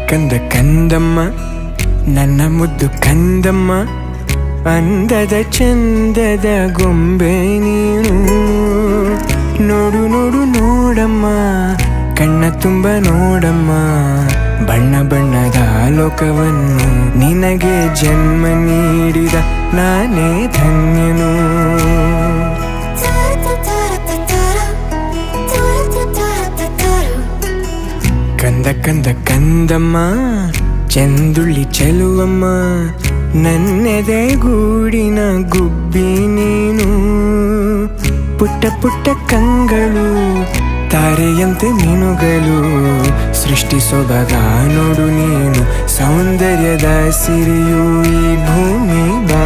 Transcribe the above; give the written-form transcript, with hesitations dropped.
ಕಂದ ಕಂದಮ್ಮ ನನ್ನ ಮುದ್ದು ಕಂದಮ್ಮ, ಅಂದದ ಚಂದದ ಗೊಂಬೆ ನೀನು. ನೋಡು ನೋಡು ನೋಡಮ್ಮ, ಕಣ್ಣ ತುಂಬ ನೋಡಮ್ಮ, ಬಣ್ಣ ಬಣ್ಣದ ಲೋಕವನ್ನು ನಿನಗೆ ಜನ್ಮ ನೀಡಿದ ನಾನೇ ಧನ್ಯನು. ಕಂದ ಕಂದಮ್ಮ ಚಂದುಳ್ಳಿ ಚೆಲುವಮ್ಮ, ನನ್ನೆದೆ ಗೂಡಿನ ಗುಬ್ಬಿ ನೀನು. ಪುಟ್ಟ ಪುಟ್ಟ ಕಂಗಳು ತಾರೆಯಂತೆ ಮೀನುಗಳು, ಸೃಷ್ಟಿ ಸೊಬಗ ನೋಡು ನೀನು, ಸೌಂದರ್ಯದ ಸಿರಿಯು ಈ ಭೂಮಿ ಬಾ.